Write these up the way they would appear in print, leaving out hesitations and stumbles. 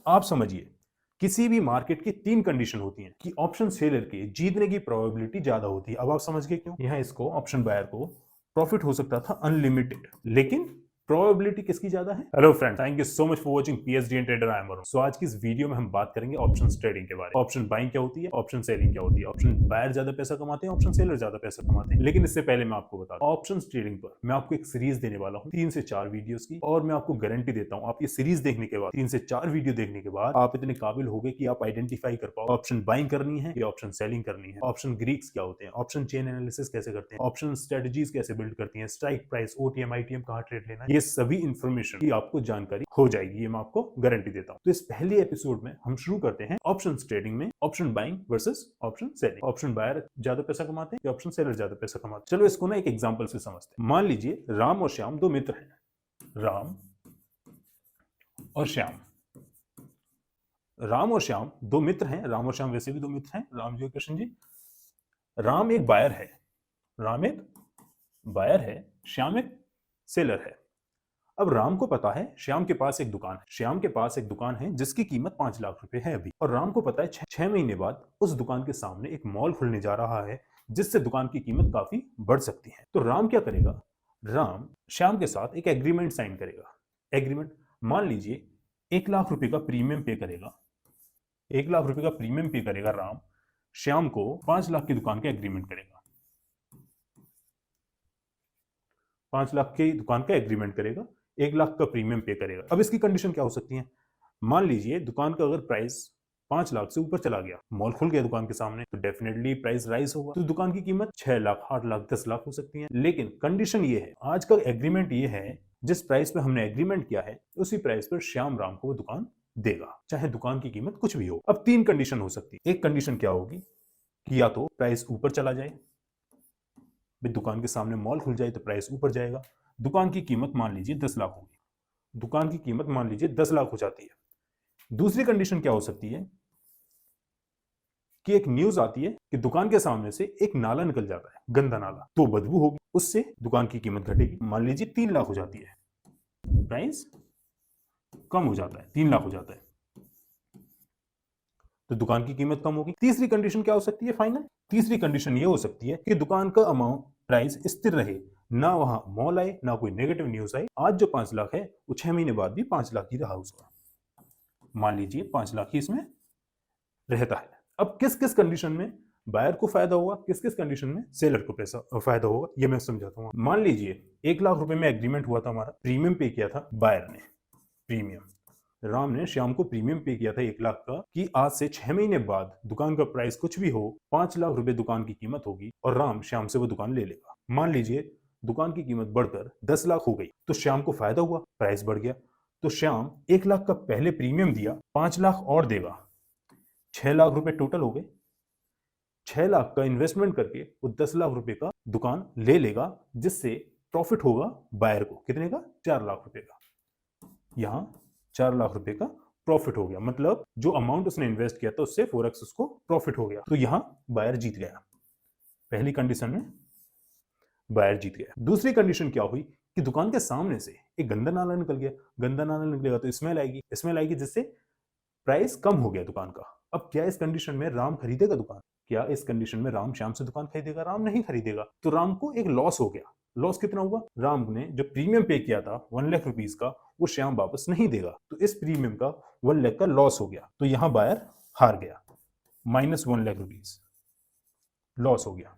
आप समझिए, किसी भी मार्केट की 3 कंडीशन होती हैं कि ऑप्शन सेलर के जीतने की प्रोबेबिलिटी ज्यादा होती है। अब आप समझ गए क्यों? यहाँ इसको ऑप्शन बायर को प्रॉफिट हो सकता था अनलिमिटेड, लेकिन प्रोबेबिलिटी किसकी ज्यादा है? Hello friend, thank you so much for watching PhD and trader. I am Varun. So आज की इस वीडियो में हम बात करेंगे ऑप्शन ट्रेडिंग के बारे में। ऑप्शन बाइंग क्या होती है, ऑप्शन सेलिंग क्या होती है, ऑप्शन बायर ज्यादा पैसा कमाते हैं, ऑप्शन सेलर ज्यादा पैसा कमाते हैं। लेकिन इससे पहले मैं आपको बता दूं, ऑप्शन ट्रेडिंग पर मैं आपको एक सीरीज देने वाला हूं 3 से 4 वीडियोस की, और मैं आपको गारंटी देता हूं आप ये सीरीज देखने के बाद, 3 से 4 वीडियो देखने के बाद आप इतने काबिल हो गए कि आप आइडेंटिफाई कर पाओ ऑप्शन बाइंग करनी है या ऑप्शन सेलिंग करनी है, ऑप्शन ग्रीक्स क्या होते हैं, ऑप्शन चेन एनालिसिस कैसे करते हैं, ऑप्शन स्ट्रेटजीज कैसे बिल्ड करती हैं, स्ट्राइक प्राइस, ओटीएम, आईटीएम कहां ट्रेड लेना है, ये सभी इंफॉर्मेशन की आपको जानकारी हो जाएगी, ये मैं आपको गारंटी देता हूं। तो इस पहले एपिसोड में हम शुरू करते हैं ऑप्शन ट्रेडिंग में, option buying versus option selling. Option buyer ज्यादा पैसा कमाते हैं या ऑप्शन सेलर ज्यादा पैसा कमाते हैं? चलो इसको ना एक एग्जांपल से समझते हैं। मान लीजिए राम और श्याम दो मित्र हैं, राम और श्याम। राम और श्याम दो मित्र हैं, राम और श्याम वैसे भी दो मित्र हैं, राम जी और कृष्ण जी। राम एक बायर है, राम एक बायर है, श्याम एक सेलर है। अब राम को पता है श्याम के पास एक दुकान है, श्याम के पास एक दुकान है जिसकी कीमत 5 लाख रुपए है अभी, और राम को पता है 6 महीने बाद उस दुकान के सामने एक मॉल खुलने जा रहा है जिससे दुकान की कीमत काफी बढ़ सकती है। तो राम क्या करेगा? राम श्याम के साथ एक एग्रीमेंट साइन करेगा। एग्रीमेंट, मान लीजिए 1 लाख रुपए का प्रीमियम पे करेगा, 1 लाख रुपए का प्रीमियम पे करेगा राम, श्याम को 5 लाख की दुकान का एग्रीमेंट करेगा, 5 लाख की दुकान का एग्रीमेंट करेगा, 1 लाख का प्रीमियम पे करेगा। अब इसकी कंडीशन क्या हो सकती है? मान लीजिए दुकान का अगर प्राइस 5 लाख से ऊपर चला गया, मॉल खुल गया दुकान के सामने, तो डेफिनेटली प्राइस राइज होगा, तो दुकान की कीमत 6 लाख, 8 लाख, 10 लाख हो सकती है। लेकिन कंडीशन ये है, आज का एग्रीमेंट ये है, जिस प्राइस पे हमने एग्रीमेंट किया है उसी प्राइस पर श्याम राम को वो दुकान देगा, चाहे दुकान की कीमत कुछ भी हो। अब 3 कंडीशन हो सकती है। एक कंडीशन क्या होगी कि या तो प्राइस ऊपर चला जाए, दुकान के सामने मॉल खुल जाए तो प्राइस ऊपर जाएगा, दुकान की कीमत मान लीजिए 10 लाख होगी, दुकान की कीमत मान लीजिए 10 लाख हो जाती है। दूसरी कंडीशन क्या हो सकती है कि एक न्यूज आती है कि दुकान के सामने से एक नाला निकल जाता है, गंदा नाला, तो बदबू होगी, उससे दुकान की कीमत घटेगी, मान लीजिए 3 लाख हो जाती है, प्राइस कम हो जाता है, 3 लाख हो जाता है, तो दुकान की कीमत कम होगी। तीसरी कंडीशन क्या हो सकती है फाइनल? तीसरी कंडीशन ये हो सकती है कि दुकान का अमाउंट, प्राइस स्थिर रहे, ना वहां मॉल आए, ना कोई नेगेटिव न्यूज आए। आज जो 5 लाख है वो 6 महीने बाद भी 5 लाख ही रहा उसका, मान लीजिए 5 लाख ही इसमें रहता है। अब किस किस कंडीशन में बायर को फायदा होगा, किस किस कंडीशन में सेलर को पैसा फायदा होगा, ये मैं समझाता हूँ। मान लीजिए 1 लाख रुपए में एग्रीमेंट हुआ था हमारा, प्रीमियम पे किया था बायर ने, प्रीमियम राम ने श्याम को प्रीमियम पे किया था 1 लाख का, कि आज से 6 महीने बाद दुकान का प्राइस कुछ भी हो, 5 लाख रुपए दुकान की कीमत होगी और राम श्याम से वो दुकान ले लेगा। मान लीजिए दुकान की कीमत बढ़कर 10 लाख हो गई, तो श्याम को फायदा हुआ, प्राइस बढ़ गया, तो श्याम 1 लाख का पहले प्रीमियम दिया, 5 लाख और देगा, 6 लाख रुपए टोटल हो गए। 6 लाख का इन्वेस्टमेंट करके वो 10 लाख रुपए का दुकान ले लेगा, जिससे प्रॉफिट होगा बायर को, कितने का? 4 लाख रुपए का। यहां 4 लाख रुपए का प्रॉफिट हो गया, मतलब जो अमाउंट उसने इन्वेस्ट किया था उससे 4x उसको प्रॉफिट हो गया, तो यहां बायर जीत गया। पहली कंडीशन में बायर जीत गया। दूसरी कंडीशन क्या हुई कि दुकान के सामने से एक गंदा नाला निकल गया, गंदा नाला निकलेगा तो स्मेल आएगी, स्मेल आएगी, जिससे प्राइस कम हो गया दुकान का। अब क्या इस कंडीशन में राम खरीदेगा दुकान? क्या इस कंडीशन में राम श्याम से दुकान खरीदेगा? राम नहीं खरीदेगा, तो राम को एक लॉस हो गया। लॉस कितना हुआ? राम ने जो प्रीमियम पे किया था 1 लाख रुपीस का, वो श्याम वापस नहीं देगा, तो इस प्रीमियम का 1 लाख का लॉस हो गया, तो यहां बायर हार गया, -1 लाख रुपीस लॉस हो गया।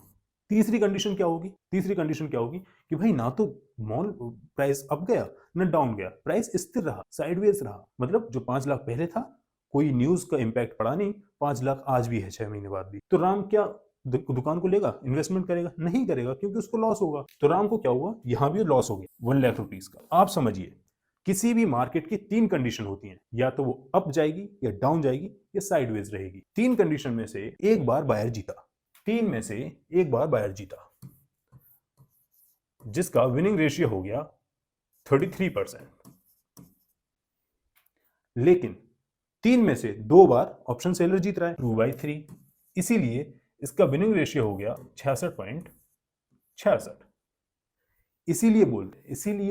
तीसरी कंडीशन क्या होगी? तीसरी कंडीशन क्या होगी कि भाई ना तो मॉल प्राइस अप गया ना डाउन गया, प्राइस स्थिर रहा, साइडवेज रहा, मतलब जो 5 लाख पहले था कोई न्यूज का इंपैक्ट पड़ा नहीं, 5 लाख आज भी है 6 महीने बाद भी। तो राम क्या दुकान को लेगा, इन्वेस्टमेंट करेगा? नहीं करेगा, क्योंकि उसको लॉस होगा। तो राम को क्या हुआ? यहां भी लॉस हो गया 1 लाख रुपीस का। आप समझिए, किसी भी मार्केट की 3 कंडीशन होती हैं, या तो वो अप जाएगी या डाउन जाएगी या साइडवेज रहेगी। 3 कंडीशन में से एक बार बायर जीता, 3 में से एक बार बायर जीता, जिसका विनिंग रेशियो हो गया 33%। लेकिन 3 में से 2 बार ऑप्शन सेलर जीत रहा है, 2/3, इसीलिए इसका विनिंग रेशियो हो गया 66.66। इसीलिए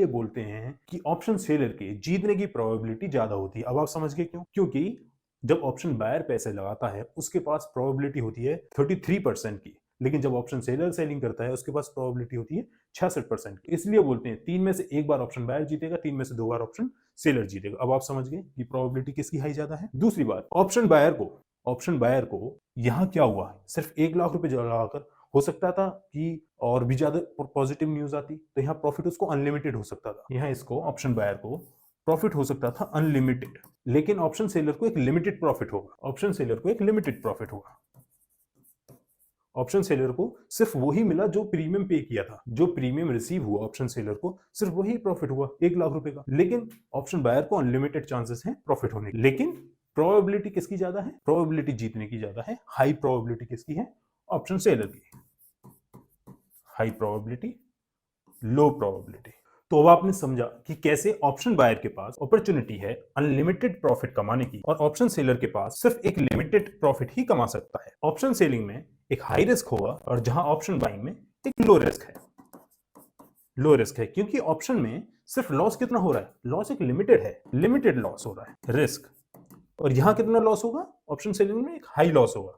बोलते हैं कि ऑप्शन सेलर के जीतने की प्रोबेबिलिटी ज्यादा होती है। अब आप समझ गए क्यों? क्योंकि जब ऑप्शन बायर पैसे लगाता है उसके पास प्रोबेबिलिटी होती है 33% की, लेकिन जब ऑप्शन सेलर सेलिंग करता है उसके पास प्रोबेबिलिटी होती है 66% की। इसलिए बोलते हैं 3 में से एक बार ऑप्शन बायर जीतेगा, 3 में से 2 बार ऑप्शन सेलर जीतेगा। अब आप समझ गए कि प्रोबेबिलिटी किसकी हाई ज्यादा है। दूसरी बात, ऑप्शन बायर को यहाँ क्या हुआ है, सिर्फ 1 लाख रुपए लगाकर हो सकता था कि और भी ज्यादा पॉजिटिव न्यूज आती, तो यहाँ प्रॉफिट उसको अनलिमिटेड हो सकता था। यहाँ इसको ऑप्शन बायर को प्रॉफिट हो सकता था अनलिमिटेड, लेकिन ऑप्शन सेलर को एक लिमिटेड प्रॉफिट होगा। ऑप्शन सेलर को सिर्फ वही मिला जो प्रीमियम पे किया था, जो प्रीमियम रिसीव हुआ ऑप्शन सेलर को सिर्फ वही प्रॉफिट हुआ 1 लाख रुपए का। लेकिन ऑप्शन बायर को अनलिमिटेड चांसेस हैं प्रॉफिट होने के। लेकिन प्रोबेबिलिटी किसकी ज्यादा है? प्रोबेबिलिटी जीतने की ज्यादा है। हाई प्रोबेबिलिटी किसकी है? ऑप्शन सेलर की। हाई प्रोबेबिलिटी, लो प्रोबेबिलिटी। तो अब आपने समझा कि कैसे ऑप्शन बायर के पास अपॉर्चुनिटी है अनलिमिटेड प्रॉफिट कमाने की और ऑप्शन सेलर के पास सिर्फ एक लिमिटेड प्रॉफिट ही कमा सकता है। ऑप्शन सेलिंग में एक हाई रिस्क होगा और जहां ऑप्शन बाइंग में एक लो रिस्क है क्योंकि ऑप्शन में सिर्फ लॉस कितना हो रहा है? लॉस एक लिमिटेड लॉस हो रहा है, रिस्क। और यहां कितना लॉस होगा? ऑप्शन सेलिंग में एक हाई लॉस होगा,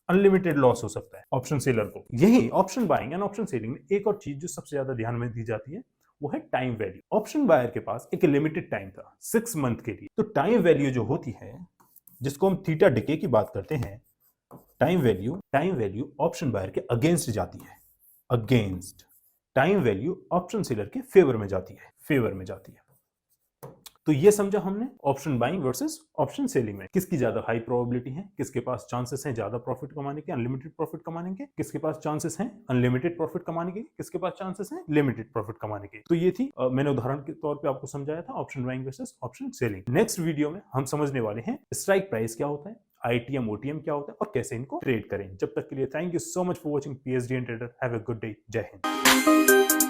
अनलिमिटेड लॉस हो सकता है ऑप्शन सेलर को। यही option buying and option selling में एक और चीज जो सबसे ज्यादा ध्यान में दी जाती है वो है टाइम वैल्यू। ऑप्शन बायर के पास एक लिमिटेड टाइम था 6 मंथ के लिए, तो टाइम वैल्यू जो होती है जिसको हम थीटा डिके की बात करते हैं, टाइम वैल्यू ऑप्शन बायर के अगेंस्ट जाती है, टाइम वैल्यू ऑप्शन सेलर के फेवर में जाती है। तो ये समझा हमने option buying versus option selling में किसकी ज्यादा हाई प्रोबेबिलिटी है, किसके पास चांसेस हैं ज्यादा प्रॉफिट कमाने के, अनलिमिटेड प्रॉफिट कमाने के, किसके पास चांसेस हैं अनलिमिटेड प्रॉफिट कमाने के, किसके पास चांसेस हैं लिमिटेड प्रॉफिट कमाने के। तो ये थी मैंने उदाहरण के तौर पे आपको समझाया था option buying versus option selling. Next video में हम समझने वाले हैं स्ट्राइक प्राइस क्या होता है, ITM OTM क्या होता है और कैसे इनको ट्रेड करें। जब तक के लिए thank you so much for watching PSD and trader. Have a good day. जय हिंद।